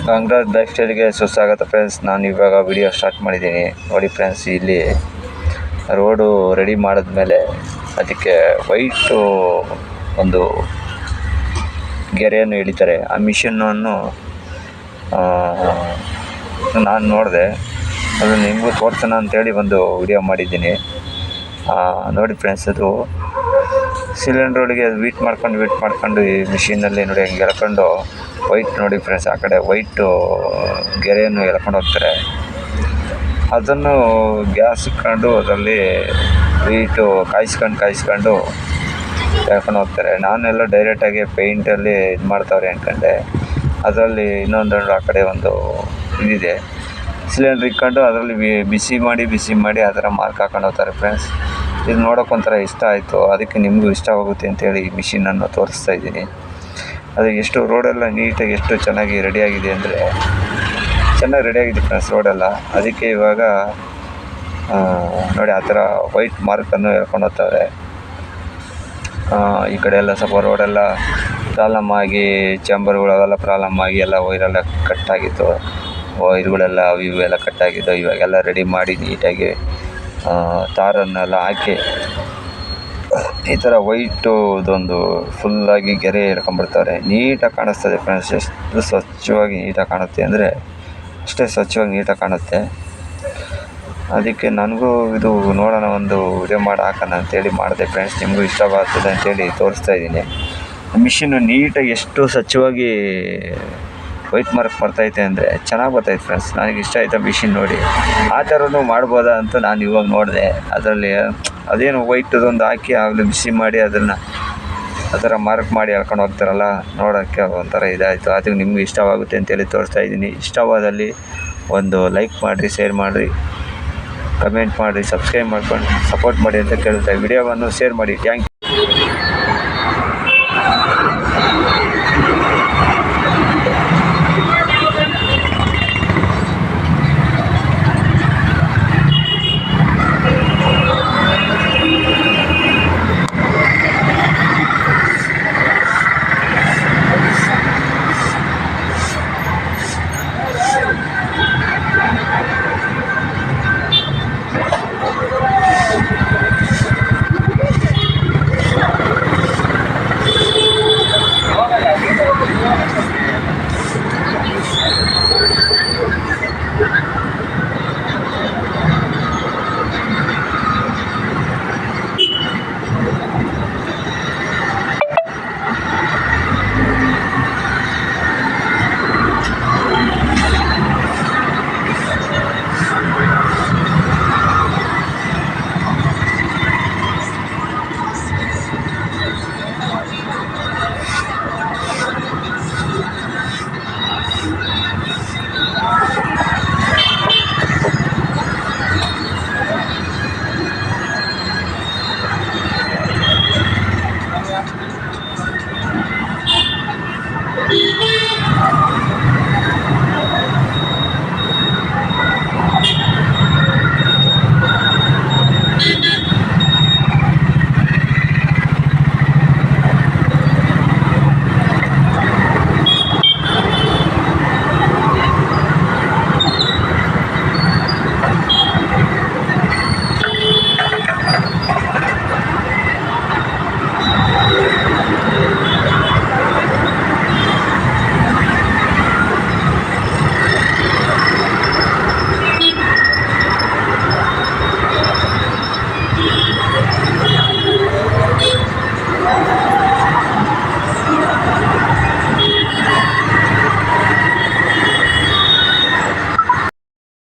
Gangaraj life ಸ್ಟೈಲ್ಗೆ ಸುಸ್ವಾಗತ friends. ನಾನು ಇವಾಗ ವಿಡಿಯೋ ಸ್ಟಾರ್ಟ್ ಮಾಡಿದ್ದೀನಿ. ನೋಡಿ ಫ್ರೆಂಡ್ಸ್, ಇಲ್ಲಿ ರೋಡು ರೆಡಿ ಮಾಡಿದ್ಮೇಲೆ ಅದಕ್ಕೆ ವೈಟು ಒಂದು ಗೆರೆಯನ್ನು ಎಳಿತಾರೆ. ಆ ಮಿಷಿನನ್ನು ನಾನು ನೋಡಿದೆ, ಅದನ್ನು ನಿಮಗೂ ತೋರ್ಸೋಣ ಅಂತೇಳಿ ಒಂದು ವಿಡಿಯೋ ಮಾಡಿದ್ದೀನಿ. ನೋಡಿ ಫ್ರೆಂಡ್ಸ್, ಅದು ಸಿಲಿಂಡ್ರೊಳಗೆ ಅದು ವೀಟ್ ಮಾಡ್ಕೊಂಡು ಈ ಮಿಷಿನಲ್ಲಿ ನೋಡಿ ಹಂಗೆ ಎಳ್ಕೊಂಡು ವೈಟ್ ನೋಡಿ ಫ್ರೆಂಡ್ಸ್, ಆ ಕಡೆ ವೈಟು ಗೆರೆಯನ್ನು ಎಳ್ಕೊಂಡು ಹೋಗ್ತಾರೆ. ಅದನ್ನು ಗ್ಯಾಸ್ ಇಟ್ಕೊಂಡು ಅದರಲ್ಲಿ ವೀಟು ಕಾಯಿಸ್ಕೊಂಡು ಎಳ್ಕೊಂಡು ಹೋಗ್ತಾರೆ. ನಾನೆಲ್ಲ ಡೈರೆಕ್ಟಾಗಿ ಪೇಂಟಲ್ಲಿ ಇದು ಮಾಡ್ತಾವ್ರೆ ಅಂದ್ಕೊಂಡೆ. ಅದರಲ್ಲಿ ಇನ್ನೊಂದು ಆ ಕಡೆ ಒಂದು ಇದಿದೆ, ಸಿಲಿಂಡ್ರ್ ಇಟ್ಕೊಂಡು ಅದರಲ್ಲಿ ಬಿಸಿ ಮಾಡಿ ಆ ಥರ ಮಾರ್ಕ್ ಹಾಕೊಂಡು ಹೋಗ್ತಾರೆ ಫ್ರೆಂಡ್ಸ್. ಇದು ನೋಡೋಕ್ಕೊಂಥರ ಇಷ್ಟ ಆಯಿತು, ಅದಕ್ಕೆ ನಿಮಗೂ ಇಷ್ಟವಾಗುತ್ತೆ ಅಂತೇಳಿ ಈ ಮಿಷಿನನ್ನು ತೋರಿಸ್ತಾ ಇದ್ದೀನಿ. ಅದು ಎಷ್ಟು ರೋಡೆಲ್ಲ ನೀಟಾಗಿ ಎಷ್ಟು ಚೆನ್ನಾಗಿ ರೆಡಿಯಾಗಿದೆ ಅಂದರೆ ಚೆನ್ನಾಗಿ ರೆಡಿಯಾಗಿದೆ ಫ್ರೆಂಡ್ಸ್ ರೋಡೆಲ್ಲ. ಅದಕ್ಕೆ ಇವಾಗ ನೋಡಿ ಆ ಥರ ವೈಟ್ ಮಾರ್ಕನ್ನು ಎಳ್ಕೊಂಡು ಹೋಗ್ತವ್ರೆ. ಈ ಕಡೆ ಎಲ್ಲ ಸ್ವಲ್ಪ ರೋಡೆಲ್ಲ ಪ್ರಾಬ್ಲಮ್ ಆಗಿ ಚೇಂಬರ್ಗಳು ಅವೆಲ್ಲ ಪ್ರಾಬ್ಲಮ್ ಆಗಿ ಎಲ್ಲ ವೈರೆಲ್ಲ ಕಟ್ಟಾಗಿತ್ತು. ವೈರ್ಗಳೆಲ್ಲ ಇವು ಎಲ್ಲ ಕಟ್ಟಾಗಿದ್ದು ಇವಾಗೆಲ್ಲ ರೆಡಿ ಮಾಡಿ ನೀಟಾಗಿ ತಾರನ್ನೆಲ್ಲ ಹಾಕಿ ಈ ಥರ ವೈಟು ಇದೊಂದು ಫುಲ್ಲಾಗಿ ಗೆರೆ ಎಳ್ಕೊಂಬಿಡ್ತಾರೆ. ನೀಟಾಗಿ ಕಾಣಿಸ್ತದೆ ಫ್ರೆಂಡ್ಸ್. ಎಷ್ಟು ಸ್ವಚ್ಛವಾಗಿ ನೀಟಾಗಿ ಕಾಣುತ್ತೆ ಅಂದರೆ ಅಷ್ಟೇ ಸ್ವಚ್ಛವಾಗಿ ನೀಟಾಗಿ ಕಾಣುತ್ತೆ. ಅದಕ್ಕೆ ನನಗೂ ಇದು ನೋಡೋಣ, ಒಂದು ವಿಡಿಯೋ ಮಾಡಿ ಹಾಕೋಣ ಅಂತೇಳಿ ಮಾಡಿದೆ ಫ್ರೆಂಡ್ಸ್. ನಿಮಗೂ ಇಷ್ಟವಾಗ್ತದೆ ಅಂತೇಳಿ ತೋರಿಸ್ತಾ ಇದ್ದೀನಿ. ಮಿಷಿನ್ನು ನೀಟಾಗಿ ಎಷ್ಟು ಸ್ವಚ್ಛವಾಗಿ ವೈಟ್ ಮಾರ್ಕ್ ಬರ್ತೈತೆ ಅಂದರೆ ಚೆನ್ನಾಗಿ ಬರ್ತೈತೆ ಫ್ರೆಂಡ್ಸ್. ನನಗೆ ಇಷ್ಟ ಆಯಿತು ಮಿಷಿನ್ ನೋಡಿ. ಆ ಥರನೂ ಮಾಡ್ಬೋದಾ ಅಂತ ನಾನು ಇವಾಗ ನೋಡಿದೆ. ಅದರಲ್ಲಿ ಅದೇನು ವೈಟದೊಂದು ಹಾಕಿ ಆಗಲೇ ಬಿಸಿ ಮಾಡಿ ಅದನ್ನು ಆ ಥರ ಮಾರ್ಕ್ ಮಾಡಿ ಎಳ್ಕೊಂಡು ಹೋಗ್ತಾರಲ್ಲ, ನೋಡೋಕ್ಕೆ ಒಂಥರ ಇದಾಯಿತು. ಅದಕ್ಕೆ ನಿಮ್ಗೆ ಇಷ್ಟವಾಗುತ್ತೆ ಅಂತೇಳಿ ತೋರಿಸ್ತಾ ಇದ್ದೀನಿ. ಇಷ್ಟವಾದಲ್ಲಿ ಒಂದು ಲೈಕ್ ಮಾಡಿರಿ, ಶೇರ್ ಮಾಡಿರಿ, ಕಮೆಂಟ್ ಮಾಡಿರಿ, ಸಬ್ಸ್ಕ್ರೈಬ್ ಮಾಡ್ಕೊಂಡು ಸಪೋರ್ಟ್ ಮಾಡಿ ಅಂತ ಕೇಳ್ತಾ ವಿಡಿಯೋವನ್ನು ಶೇರ್ ಮಾಡಿ. Thank you.